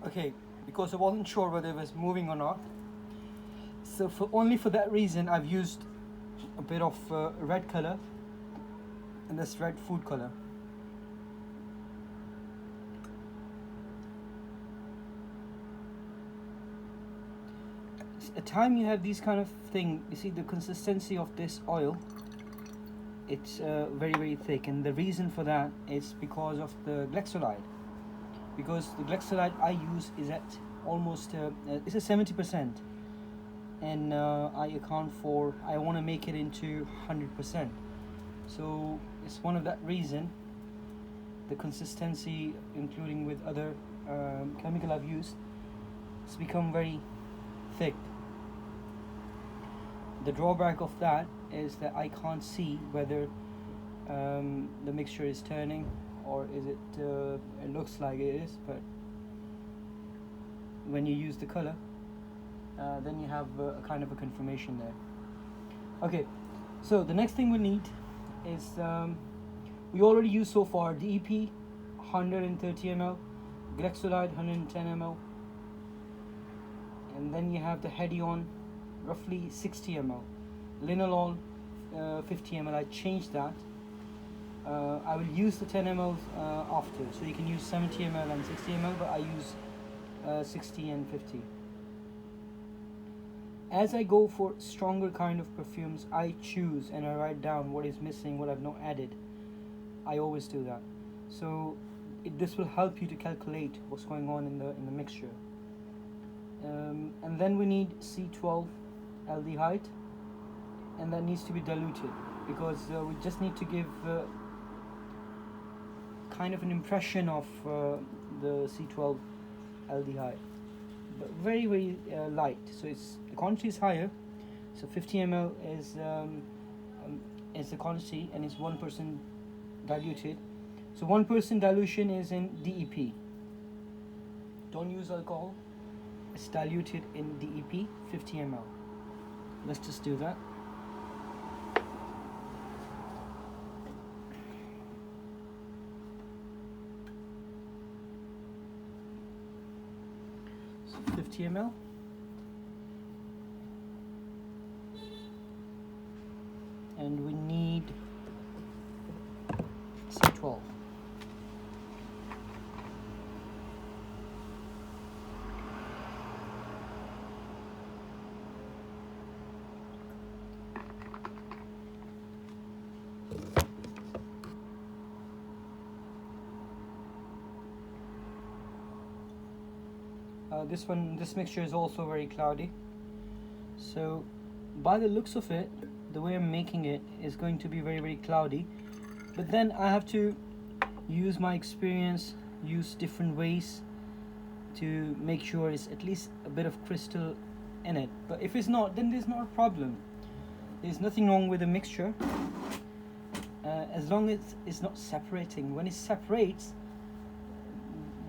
Okay, because I wasn't sure whether it was moving or not. So only for that reason I've used a bit of red color, and this red food color. At time you have these kind of thing, you see the consistency of this oil, it's very thick, and the reason for that is because of the GLAXOLIDE. Because the GLAXOLIDE I use is at almost it's a 70%, and I want to make it into 100%. So it's one of that reason the consistency, including with other chemical I've used, it's become very thick. The drawback of that is that I can't see whether the mixture is turning, or is it it looks like it is, but when you use the color, then you have a kind of a confirmation there. Okay, so the next thing we need is we already used so far DEP 130 ml, GLAXOLIDE 110 ml, and then you have the HEDION roughly 60 ml, linalool 50 ml. I changed that. I will use the 10 ml after, so you can use 70 ml and 60 ml, but I use 60 and 50. As I go for stronger kind of perfumes, I choose and I write down what is missing, what I've not added. I always do that. So this will help you to calculate what's going on in the mixture. And then we need C12 aldehyde, and that needs to be diluted, because we just need to give kind of an impression of the C12 aldehyde, but very light. So the quantity is higher, so 50 ml is the quantity, and it's 1% diluted. So 1% dilution is in DEP. Don't use alcohol. It's diluted in DEP 50 ml. Let's just do that. So 50 ml. And we need C12. This mixture is also very cloudy. So by the looks of it, the way I'm making it is going to be very cloudy. But then I have to use my experience, use different ways to make sure it's at least a bit of crystal in it. But if it's not, then there's not a problem. There's nothing wrong with the mixture, as long as it's not separating. When it separates,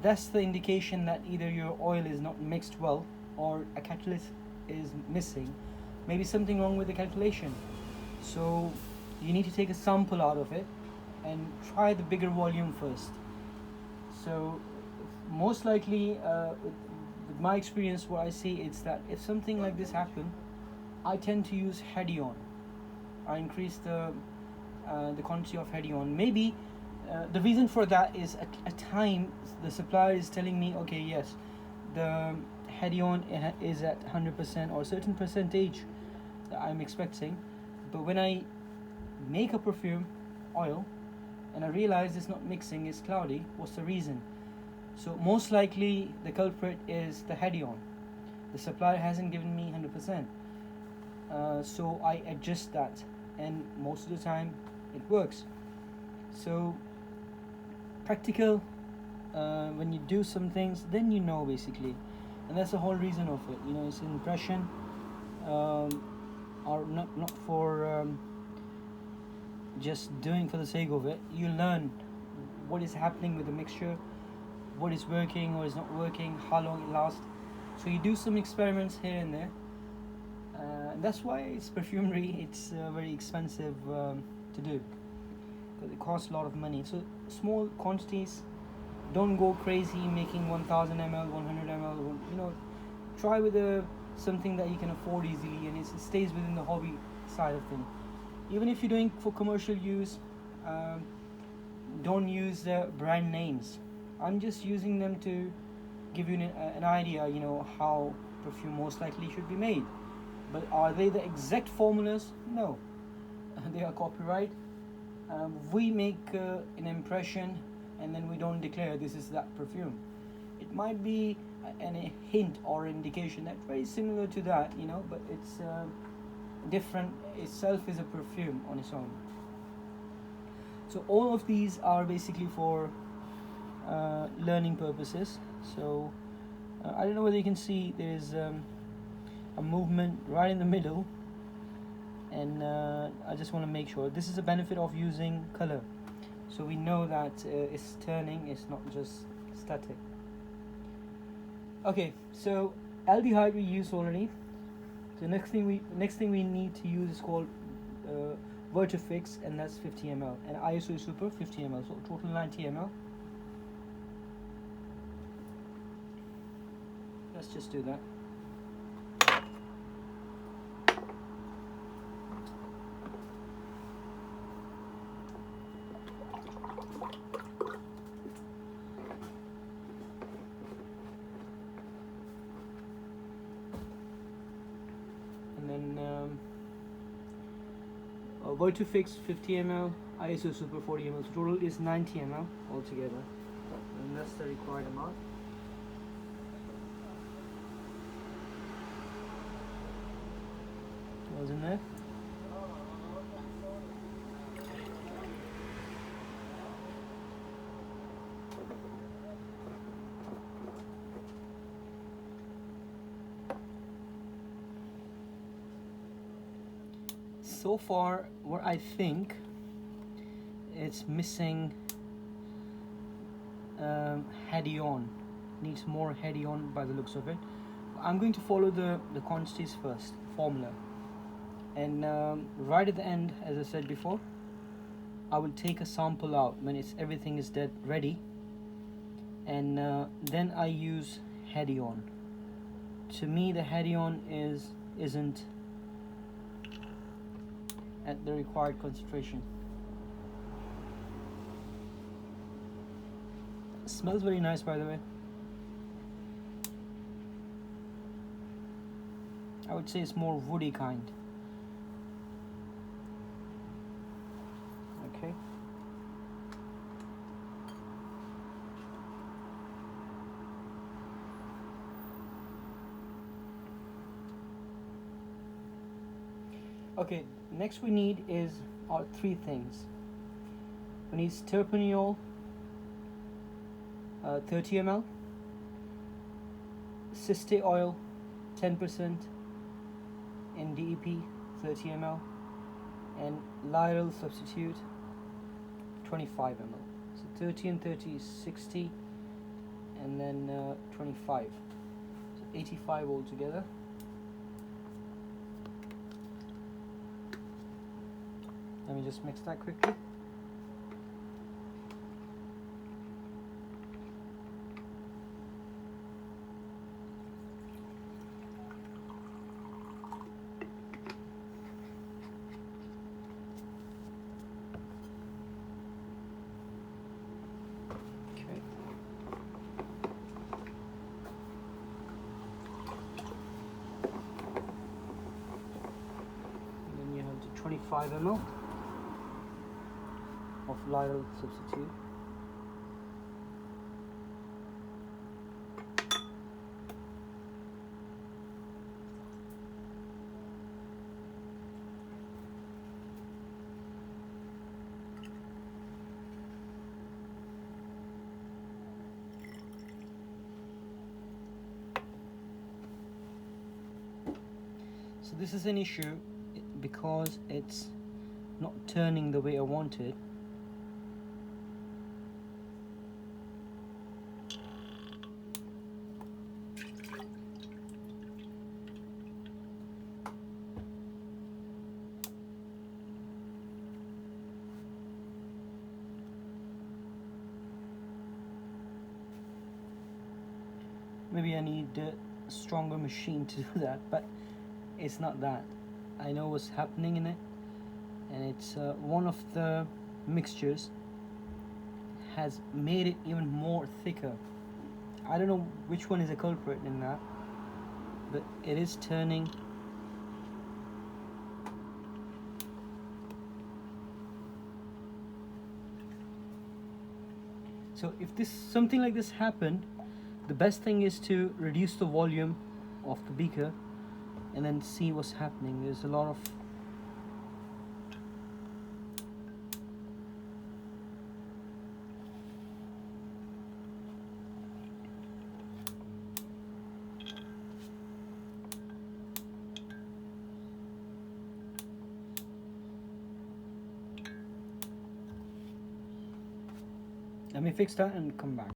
that's the indication that either your oil is not mixed well, or a catalyst is missing. Maybe something wrong with the calculation. So you need to take a sample out of it and try the bigger volume first. So most likely, with my experience, what I see is that if something like this happens, I tend to use HEDION. I increase the quantity of HEDION. Maybe the reason for that is at time the supplier is telling me, okay, yes, the HEDION is at 100% or a certain percentage that I'm expecting, but when I make a perfume oil and I realize it's not mixing, it's cloudy, what's the reason? So most likely the culprit is the HEDION. The supplier hasn't given me 100%, so I adjust that, and most of the time it works. So practical, when you do some things, then you know, basically, and that's the whole reason of it. You know, it's an impression, or not for just doing for the sake of it. You learn what is happening with the mixture, what is working or is not working, how long it lasts. So you do some experiments here and there, and that's why it's perfumery. It's very expensive to do, because it costs a lot of money. So small quantities, don't go crazy making 1000 ml, 100 ml. You know, try with something that you can afford easily, and it stays within the hobby side of things. Even if you're doing for commercial use, don't use brand names. I'm just using them to give you an idea, you know, how perfume most likely should be made. But are they the exact formulas? No. They are copyright. We make an impression, and then we don't declare this is that perfume. It might be a hint or indication that's very similar to that, you know, but it's different. Itself is a perfume on its own. So all of these are basically for learning purposes. So I don't know whether you can see there's a movement right in the middle, and I just want to make sure this is a benefit of using color, so we know that it's turning, it's not just static. Okay, so aldehyde we used already. The next thing we need to use is called Vertifix, and that's 50 ml, and ISO Super 50 ml, so total 90 ml. Let's just do that. And then Vertifix 50 ml, ISO Super 40 ml, so total is 90 ml altogether, and that's the required amount. Was in there. So far, what I think it's missing Hedion. Needs more Hedion by the looks of it. I'm going to follow the quantities first, formula. And right at the end, as I said before, I will take a sample out when everything is dead ready, and then I use Hedion. To me, the Hedion isn't at the required concentration. It smells very nice, by the way. I would say it's more woody kind. Okay. Okay, next we need are three things. We need terpineol, 30 ml, ciste oil, 10%, and DEP, 30 ml, and lyryl substitute, 25 ml. So 30 and 30 is 60, and then 25, so 85 altogether. Let me just mix that quickly. And then you have the 25 ml. Of lyryl substitute. So this is an issue because it's not turning the way I wanted. Maybe I need a stronger machine to do that, but it's not that. I know what's happening in it, and it's one of the mixtures has made it even more thicker. I don't know which one is the culprit in that, but it is turning. So if this something like this happened, the best thing is to reduce the volume of the beaker and then see what's happening. There's a lot of let me fix that and come back.